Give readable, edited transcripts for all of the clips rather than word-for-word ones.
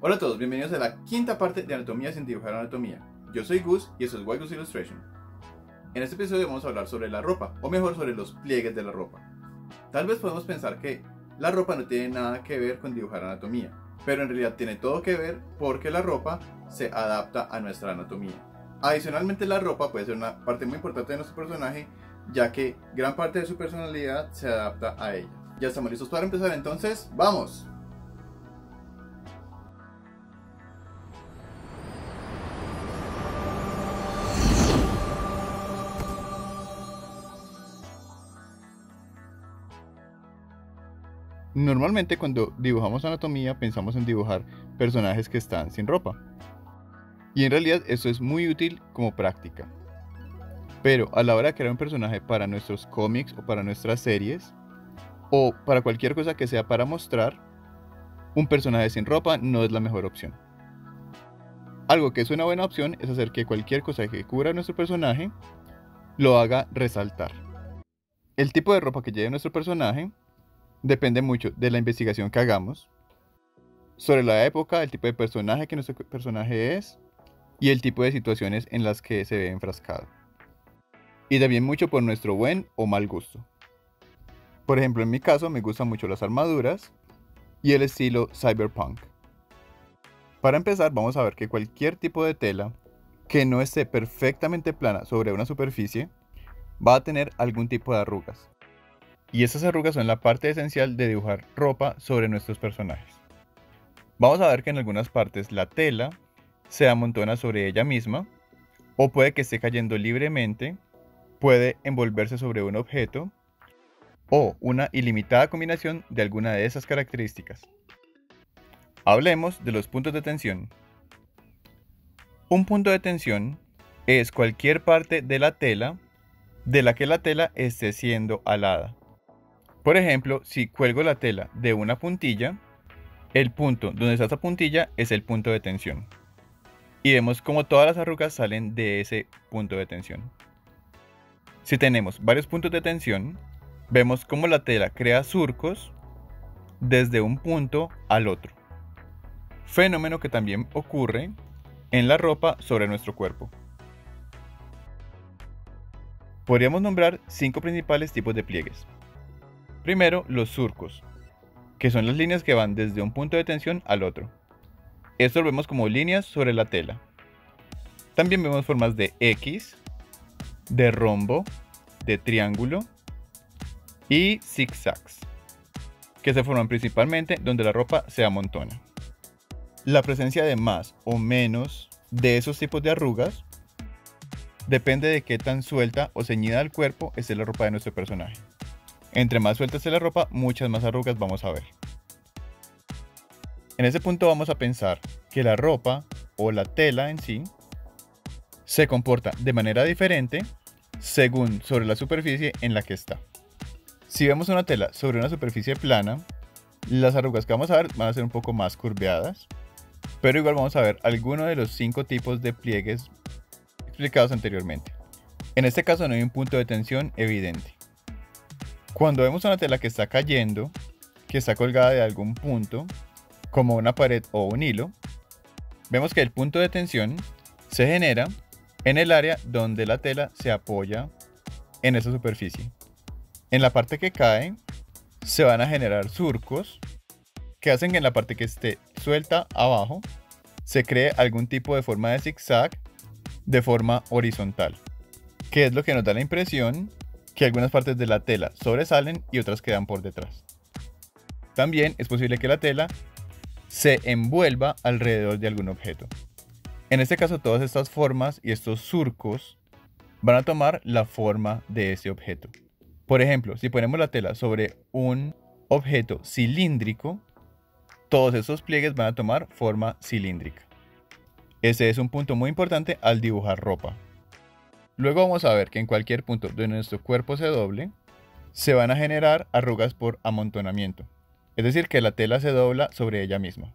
Hola a todos, bienvenidos a la quinta parte de Anatomía sin dibujar anatomía. Yo soy Gus y esto es White Gus Illustration. En este episodio vamos a hablar sobre la ropa, o mejor sobre los pliegues de la ropa. Tal vez podemos pensar que la ropa no tiene nada que ver con dibujar anatomía, pero en realidad tiene todo que ver porque la ropa se adapta a nuestra anatomía. Adicionalmente, la ropa puede ser una parte muy importante de nuestro personaje, ya que gran parte de su personalidad se adapta a ella. Ya estamos listos para empezar, entonces ¡vamos! Normalmente cuando dibujamos anatomía pensamos en dibujar personajes que están sin ropa. Y en realidad esto es muy útil como práctica. Pero a la hora de crear un personaje para nuestros cómics o para nuestras series, o para cualquier cosa que sea para mostrar, un personaje sin ropa no es la mejor opción. Algo que es una buena opción es hacer que cualquier cosa que cubra a nuestro personaje lo haga resaltar. El tipo de ropa que lleve nuestro personaje depende mucho de la investigación que hagamos, sobre la época, el tipo de personaje que nuestro personaje es y el tipo de situaciones en las que se ve enfrascado. Y también mucho por nuestro buen o mal gusto. Por ejemplo, en mi caso me gustan mucho las armaduras y el estilo cyberpunk. Para empezar, vamos a ver que cualquier tipo de tela que no esté perfectamente plana sobre una superficie va a tener algún tipo de arrugas. Y esas arrugas son la parte esencial de dibujar ropa sobre nuestros personajes. Vamos a ver que en algunas partes la tela se amontona sobre ella misma, o puede que esté cayendo libremente, puede envolverse sobre un objeto, o una ilimitada combinación de alguna de esas características. Hablemos de los puntos de tensión. Un punto de tensión es cualquier parte de la tela de la que la tela esté siendo alada. Por ejemplo, si cuelgo la tela de una puntilla, el punto donde está esa puntilla es el punto de tensión. Y vemos como todas las arrugas salen de ese punto de tensión. Si tenemos varios puntos de tensión, vemos cómo la tela crea surcos desde un punto al otro. Fenómeno que también ocurre en la ropa sobre nuestro cuerpo. Podríamos nombrar 5 principales tipos de pliegues. Primero, los surcos, que son las líneas que van desde un punto de tensión al otro. Esto lo vemos como líneas sobre la tela. También vemos formas de X, de rombo, de triángulo y zigzags, que se forman principalmente donde la ropa se amontona. La presencia de más o menos de esos tipos de arrugas depende de qué tan suelta o ceñida al cuerpo esté la ropa de nuestro personaje. Entre más suelta esté la ropa, muchas más arrugas vamos a ver. En ese punto vamos a pensar que la ropa o la tela en sí se comporta de manera diferente según sobre la superficie en la que está. Si vemos una tela sobre una superficie plana, las arrugas que vamos a ver van a ser un poco más curveadas, pero igual vamos a ver alguno de los 5 tipos de pliegues explicados anteriormente. En este caso no hay un punto de tensión evidente. Cuando vemos una tela que está cayendo, que está colgada de algún punto, como una pared o un hilo, vemos que el punto de tensión se genera en el área donde la tela se apoya en esa superficie. En la parte que cae, se van a generar surcos que hacen que en la parte que esté suelta abajo se cree algún tipo de forma de zigzag de forma horizontal, que es lo que nos da la impresión que algunas partes de la tela sobresalen y otras quedan por detrás. También es posible que la tela se envuelva alrededor de algún objeto. En este caso, todas estas formas y estos surcos van a tomar la forma de ese objeto. Por ejemplo, si ponemos la tela sobre un objeto cilíndrico, todos esos pliegues van a tomar forma cilíndrica. Ese es un punto muy importante al dibujar ropa. Luego vamos a ver que en cualquier punto donde nuestro cuerpo se doble, se van a generar arrugas por amontonamiento. Es decir, que la tela se dobla sobre ella misma.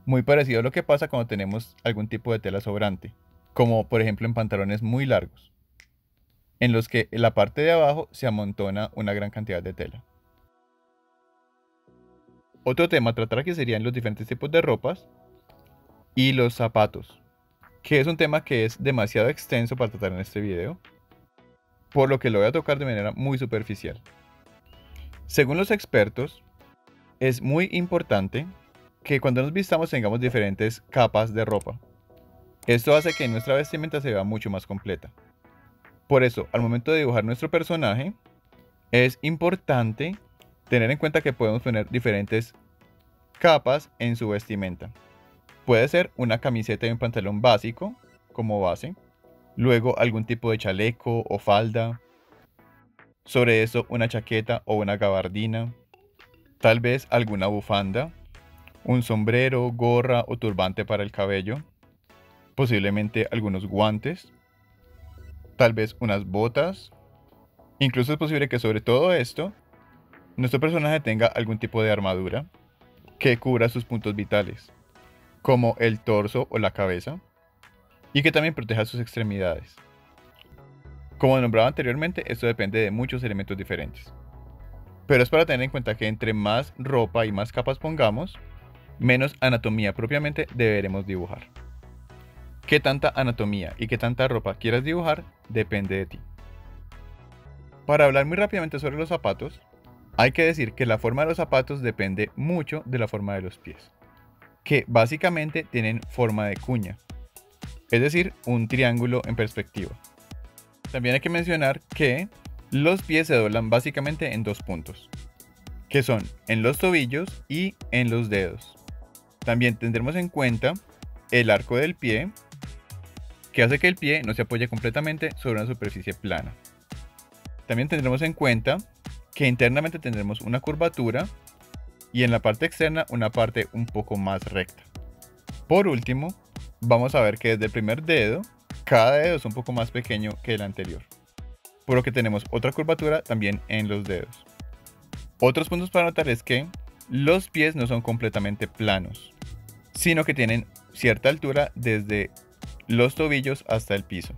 Muy parecido a lo que pasa cuando tenemos algún tipo de tela sobrante, como por ejemplo en pantalones muy largos, en los que en la parte de abajo se amontona una gran cantidad de tela. Otro tema a tratar aquí serían los diferentes tipos de ropas y los zapatos, que es un tema que es demasiado extenso para tratar en este video, por lo que lo voy a tocar de manera muy superficial. Según los expertos, es muy importante que cuando nos vistamos tengamos diferentes capas de ropa. Esto hace que nuestra vestimenta se vea mucho más completa. Por eso, al momento de dibujar nuestro personaje, es importante tener en cuenta que podemos poner diferentes capas en su vestimenta. Puede ser una camiseta y un pantalón básico como base, luego algún tipo de chaleco o falda, sobre eso una chaqueta o una gabardina, tal vez alguna bufanda, un sombrero, gorra o turbante para el cabello, posiblemente algunos guantes, tal vez unas botas. Incluso es posible que sobre todo esto, nuestro personaje tenga algún tipo de armadura que cubra sus puntos vitales, como el torso o la cabeza, y que también proteja sus extremidades. Como nombraba anteriormente, esto depende de muchos elementos diferentes. Pero es para tener en cuenta que entre más ropa y más capas pongamos, menos anatomía propiamente deberemos dibujar. Qué tanta anatomía y qué tanta ropa quieras dibujar depende de ti. Para hablar muy rápidamente sobre los zapatos, hay que decir que la forma de los zapatos depende mucho de la forma de los pies, que básicamente tienen forma de cuña, es decir, un triángulo en perspectiva. También hay que mencionar que los pies se doblan básicamente en dos puntos, que son en los tobillos y en los dedos. También tendremos en cuenta el arco del pie, que hace que el pie no se apoye completamente sobre una superficie plana. También tendremos en cuenta que internamente tendremos una curvatura y en la parte externa una parte un poco más recta. Por último, vamos a ver que desde el primer dedo, cada dedo es un poco más pequeño que el anterior, por lo que tenemos otra curvatura también en los dedos. Otros puntos para notar es que los pies no son completamente planos, sino que tienen cierta altura desde los tobillos hasta el piso.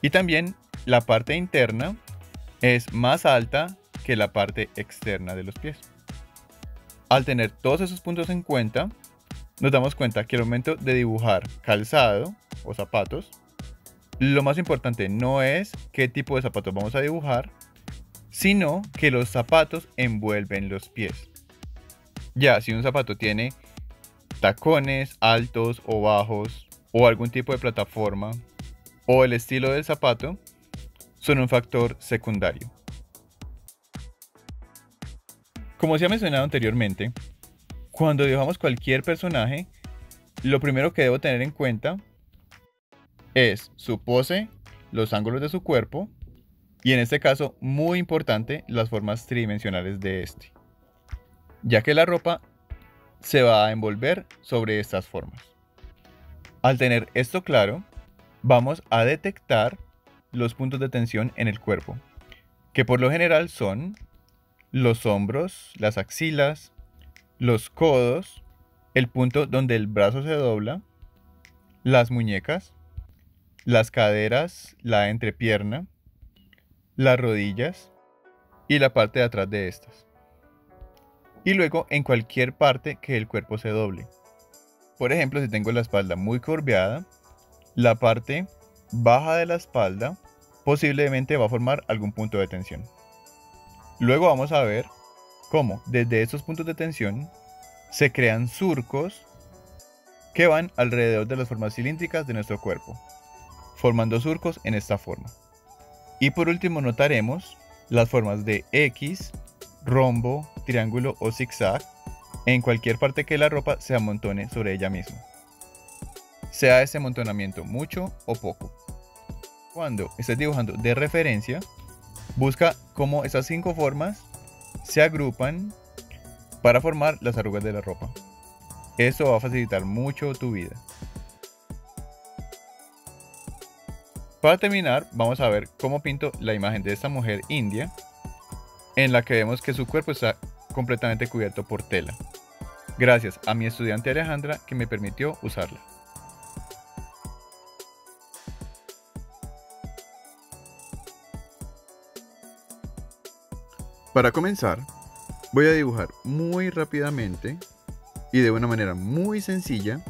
Y también la parte interna es más alta que la parte externa de los pies. Al tener todos esos puntos en cuenta, nos damos cuenta que al momento de dibujar calzado o zapatos, lo más importante no es qué tipo de zapatos vamos a dibujar, sino que los zapatos envuelven los pies. Ya si un zapato tiene tacones altos o bajos, o algún tipo de plataforma, o el estilo del zapato, son un factor secundario. Como se ha mencionado anteriormente, cuando dibujamos cualquier personaje, lo primero que debo tener en cuenta es su pose, los ángulos de su cuerpo y en este caso, muy importante, las formas tridimensionales de este, ya que la ropa se va a envolver sobre estas formas. Al tener esto claro, vamos a detectar los puntos de tensión en el cuerpo, que por lo general son los hombros, las axilas, los codos, el punto donde el brazo se dobla, las muñecas, las caderas, la entrepierna, las rodillas y la parte de atrás de estas. Y luego en cualquier parte que el cuerpo se doble. Por ejemplo, si tengo la espalda muy curveada, la parte baja de la espalda posiblemente va a formar algún punto de tensión. Luego vamos a ver cómo desde estos puntos de tensión se crean surcos que van alrededor de las formas cilíndricas de nuestro cuerpo, formando surcos en esta forma. Y por último notaremos las formas de X, rombo, triángulo o zigzag en cualquier parte que la ropa se amontone sobre ella misma, sea ese amontonamiento mucho o poco. Cuando estés dibujando de referencia, busca cómo esas 5 formas se agrupan para formar las arrugas de la ropa. Esto va a facilitar mucho tu vida. Para terminar, vamos a ver cómo pinto la imagen de esta mujer india, en la que vemos que su cuerpo está completamente cubierto por tela, gracias a mi estudiante Alejandra que me permitió usarla. Para comenzar, voy a dibujar muy rápidamente y de una manera muy sencilla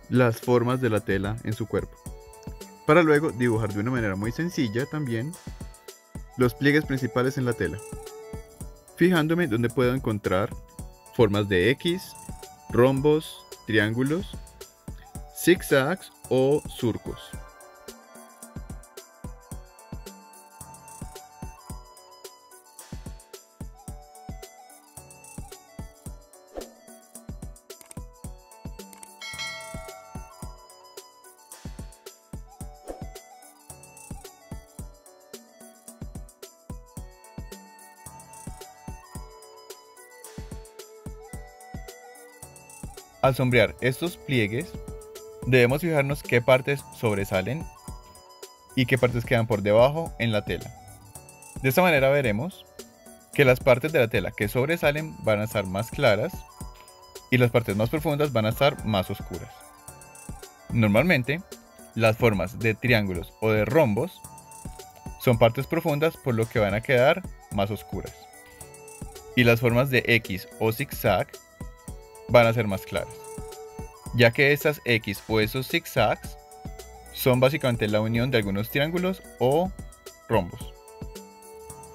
las formas de la tela en su cuerpo, para luego dibujar de una manera muy sencilla también los pliegues principales en la tela, fijándome donde puedo encontrar formas de X, rombos, triángulos, zigzags o surcos. Al sombrear estos pliegues, debemos fijarnos qué partes sobresalen y qué partes quedan por debajo en la tela. De esta manera veremos que las partes de la tela que sobresalen van a estar más claras y las partes más profundas van a estar más oscuras. Normalmente, las formas de triángulos o de rombos son partes profundas, por lo que van a quedar más oscuras. Y las formas de X o zigzag van a ser más claras, ya que estas X o esos zigzags son básicamente la unión de algunos triángulos o rombos.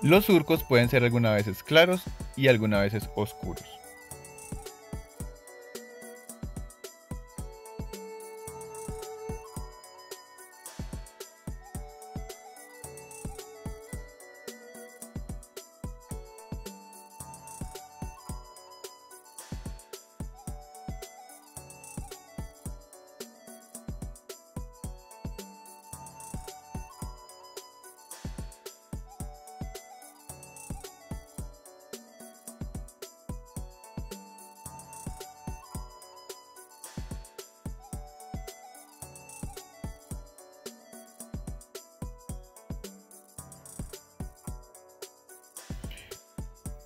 Los surcos pueden ser algunas veces claros y algunas veces oscuros.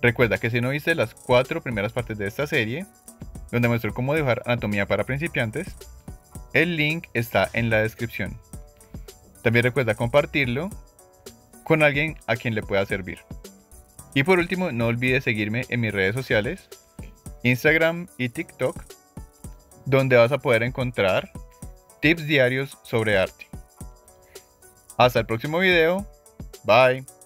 Recuerda que si no viste las 4 primeras partes de esta serie, donde muestro cómo dibujar anatomía para principiantes, el link está en la descripción. También recuerda compartirlo con alguien a quien le pueda servir. Y por último, no olvides seguirme en mis redes sociales, Instagram y TikTok, donde vas a poder encontrar tips diarios sobre arte. Hasta el próximo video. Bye.